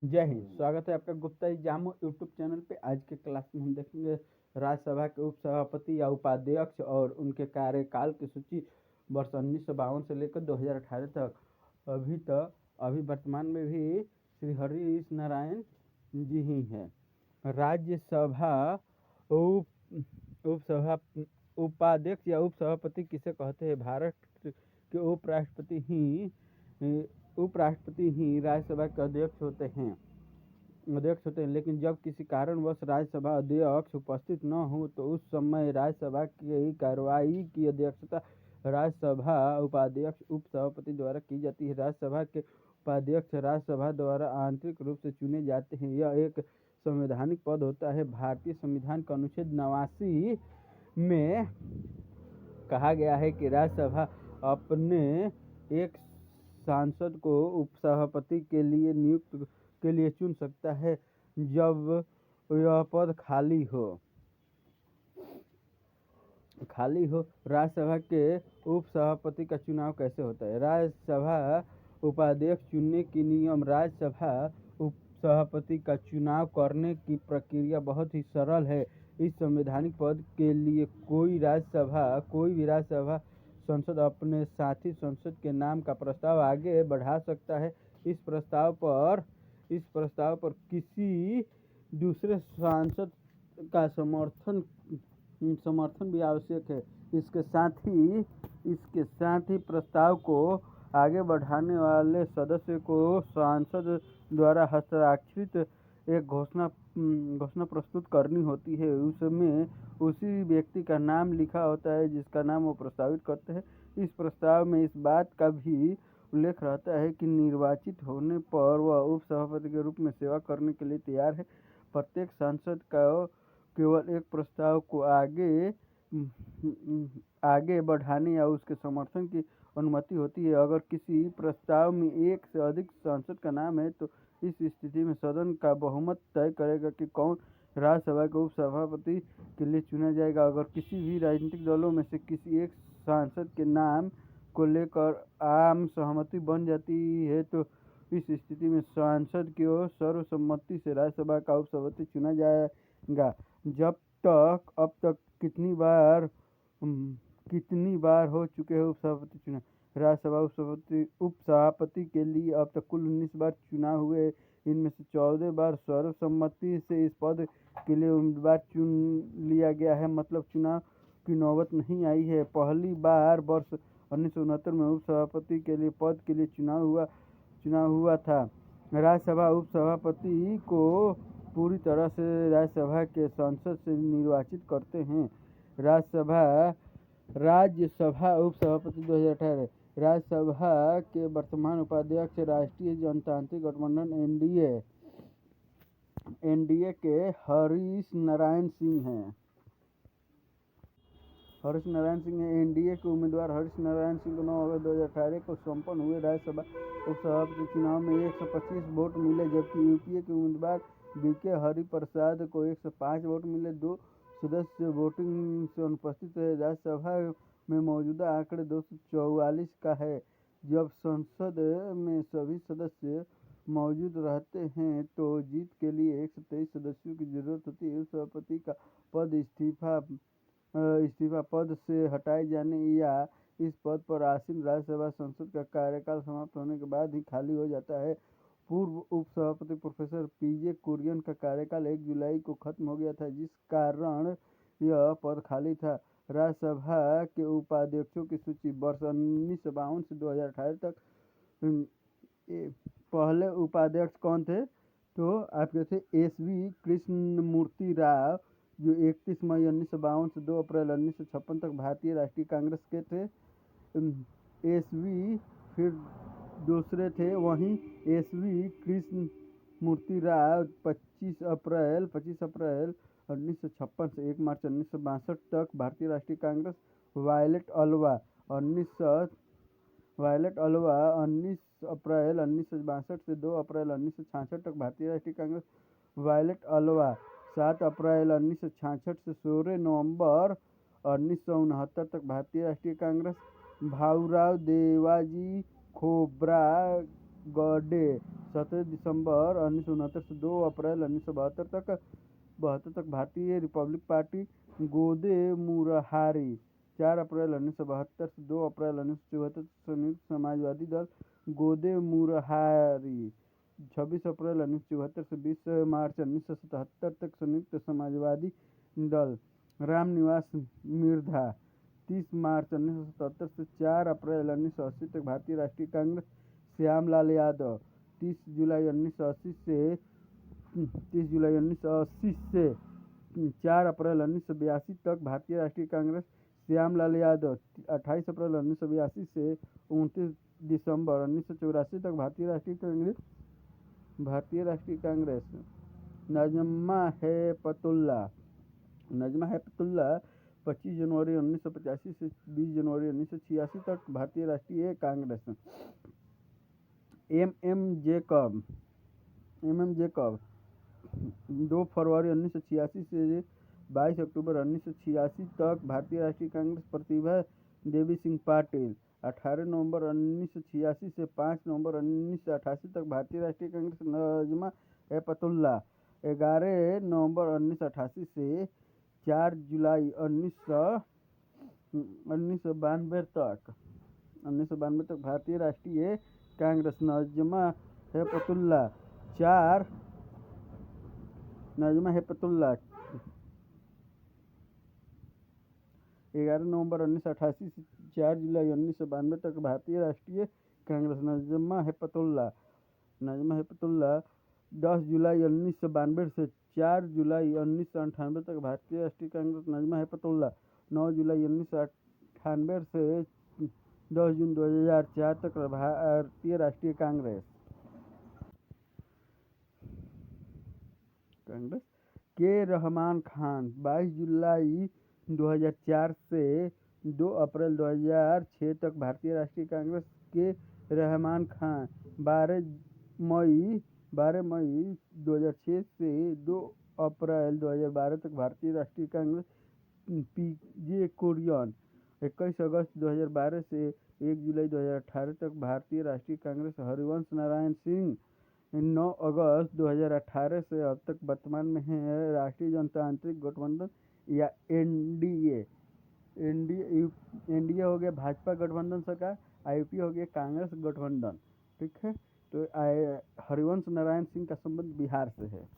जय हिंद। स्वागत है आपका गुप्ता जामो यूट्यूब चैनल पे। आज के क्लास में हम देखेंगे राज्यसभा के उपसभापति या उपाध्यक्ष और उनके कार्यकाल की सूची वर्ष 1952 से लेकर 2018 तक। अभी वर्तमान में भी श्री हरीश नारायण जी ही हैं। राज्यसभा उप उपसभा उपाध्यक्ष या उपसभापति किसे कहते हैं? भारत के उपराष्ट्रपति ही राज्यसभा के अध्यक्ष होते हैं। लेकिन जब किसी कारणवश राज्यसभा अध्यक्ष उपस्थित न हो तो उस समय राज्यसभा की कार्रवाई की अध्यक्षता राज्यसभा उपाध्यक्ष उपसभापति द्वारा की जाती है। राज्यसभा के उपाध्यक्ष राज्यसभा द्वारा आंतरिक रूप से चुने जाते हैं। यह एक संवैधानिक पद होता है। भारतीय संविधान का अनुच्छेद 89 में कहा गया है कि राज्यसभा अपने एक सांसद को उपसभापति के लिए चुन सकता है जब यह पद खाली हो। राज्यसभा के उपसभापति का चुनाव कैसे होता है? राज्यसभा उपाध्यक्ष चुनने की नियम। राज्यसभा उपसभापति का चुनाव करने की प्रक्रिया बहुत ही सरल है। इस संवैधानिक पद के लिए कोई भी राज्यसभा संसद अपने साथी संसद के नाम का प्रस्ताव आगे बढ़ा सकता है। इस प्रस्ताव पर किसी दूसरे सांसद का समर्थन भी आवश्यक है। इसके साथ ही प्रस्ताव को आगे बढ़ाने वाले सदस्य को सांसद द्वारा हस्ताक्षरित एक घोषणा प्रस्तुत करनी होती है। उसमें उसी व्यक्ति का नाम लिखा होता है जिसका नाम वो प्रस्तावित करते हैं। इस प्रस्ताव में इस बात का भी उल्लेख रहता है कि निर्वाचित होने पर वह उपसभापति के रूप में सेवा करने के लिए तैयार है। प्रत्येक सांसद का केवल एक प्रस्ताव को आगे बढ़ाने या उसके समर्थन की अनुमति होती है। अगर किसी प्रस्ताव में एक से अधिक सांसद का नाम है तो इस स्थिति में सदन का बहुमत तय करेगा कि कौन राज्यसभा के उपसभापति के लिए चुना जाएगा। अगर किसी भी राजनीतिक दलों में से किसी एक सांसद के नाम को लेकर आम सहमति बन जाती है तो इस स्थिति में सांसद की ओर सर्वसम्मति से राज्यसभा का उपसभापति चुना जाएगा। अब तक कितनी बार हो चुके हैं उपसभापति चुनाव? राज्यसभा उपसभापति के लिए अब तक कुल 19 बार चुनाव हुए। इनमें से 14 बार सर्वसम्मति से इस पद के लिए उम्मीदवार चुन लिया गया है, मतलब चुनाव की नौबत नहीं आई है। पहली बार वर्ष 1969 में उपसभापति के लिए पद के लिए चुनाव हुआ था। राज्यसभा उपसभापति को पूरी तरह से राज्यसभा के संसद से निर्वाचित करते हैं। राज्यसभा उपसभापति 2018। राज्यसभा के वर्तमान उपाध्यक्ष राष्ट्रीय जनतांत्रिक गठबंधन एनडीए के हरीश नारायण सिंह हैं। एनडीए के उम्मीदवार हरीश नारायण सिंह को 9 अगस्त 2018 को संपन्न हुए राज्यसभा उपसभापति चुनाव में 125 वोट मिले, जबकि यूपीए के उम्मीदवार बीके हरिप्रसाद को 105 वोट मिले। 2 सदस्य वोटिंग से अनुपस्थित है। राज्यसभा में मौजूदा आंकड़े 244 का है। जब संसद में सभी सदस्य मौजूद रहते हैं तो जीत के लिए 123 सदस्यों की जरूरत होती है। उपसभापति का पद इस्तीफा पद से हटाए जाने या इस पद पर आसीन राज्यसभा संसद का कार्यकाल समाप्त होने के बाद ही खाली हो जाता है। पूर्व उपसभापति प्रोफेसर पीजे कुरियन का कार्यकाल 1 जुलाई को खत्म हो गया था, जिस कारण यह पद खाली था। राज्यसभा के उपाध्यक्षों की सूची वर्ष 1952 से 2018 तक। पहले उपाध्यक्ष कौन थे? तो आपके थे एसवी कृष्णमूर्ति राव, जो 31 मई 1952 से 2 अप्रैल 1956 तक भारतीय राष्ट्रीय कांग्रेस के थे। एसवी फिर दूसरे थे वहीं एसवी कृष्णमूर्ति राव 25 अप्रैल 1956 से 1 मार्च 1962 तक भारतीय राष्ट्रीय कांग्रेस। वायलेट अल्वा 19 अप्रैल 1962 से 2 अप्रैल 1966 तक भारतीय राष्ट्रीय कांग्रेस। वायलेट अल्वा 7 अप्रैल 1966 से 16 नवंबर 1969 तक भारतीय राष्ट्रीय कांग्रेस। भाऊराव देवाजी खोब्रा गौडे 17 दिसंबर 1969 से 2 अप्रैल 1972 तक भारतीय रिपब्लिक पार्टी। गोदे मुराहारी 4 अप्रैल 1972 से 2 अप्रैल 1974 तक संयुक्त समाजवादी दल। गोदे मुराहारी 26 अप्रैल 1974 से 20 मार्च 1977 तक संयुक्त समाजवादी दल। रामनिवास मिर्धा 30 मार्च 1977 से 4 अप्रैल 1980 तक भारतीय राष्ट्रीय कांग्रेस। श्यामलाल यादव 30 जुलाई 1980 से 4 अप्रैल 1982 तक भारतीय राष्ट्रीय कांग्रेस। श्यामलाल यादव 28 अप्रैल 1982 से 29 दिसंबर 1984 तक भारतीय राष्ट्रीय कांग्रेस। नजमा हेपतुल्ला 25 जनवरी 1985 से 20 जनवरी 1986 तक भारतीय राष्ट्रीय कांग्रेस। एम एम जेकब 2 फरवरी 1986 से 22 अक्टूबर 1986 तक भारतीय राष्ट्रीय कांग्रेस। प्रतिभा देवी सिंह पाटिल 18 नवंबर 1986 से 5 नवंबर 1988 तक भारतीय राष्ट्रीय कांग्रेस। नजमा हेपतुल्ला 11 नवंबर 1988 से 4 जुलाई 1992 तक भारतीय राष्ट्रीय कांग्रेस। नजमा हेपतुल्ला 11 नवंबर 1988 से 4 जुलाई 1992 तक भारतीय राष्ट्रीय कांग्रेस। नजमा हेपतुल्ला 10 जुलाई 1992 से 4 जुलाई 1998 तक भारतीय राष्ट्रीय कांग्रेस। नजमा हेपतुल्ला 9 जुलाई 1998 से 10 जून 2004 तक भारतीय राष्ट्रीय कांग्रेस। के रहमान खान 22 जुलाई 2004 से 2 अप्रैल 2006 तक भारतीय राष्ट्रीय कांग्रेस। के रहमान खान 12 मई 2006 से 2 अप्रैल 2012 तक भारतीय राष्ट्रीय कांग्रेस। पीजे कुरियन 21 अगस्त 2012 से 1 जुलाई 2018 तक भारतीय राष्ट्रीय कांग्रेस। हरिवंश नारायण सिंह 9 अगस्त 2018 से अब तक वर्तमान में है राष्ट्रीय जनतांत्रिक गठबंधन या एनडीए। एनडीए हो गया भाजपा गठबंधन सरकार, आईपी हो गया कांग्रेस गठबंधन। ठीक है, तो हरिवंश नारायण सिंह का संबंध बिहार से है।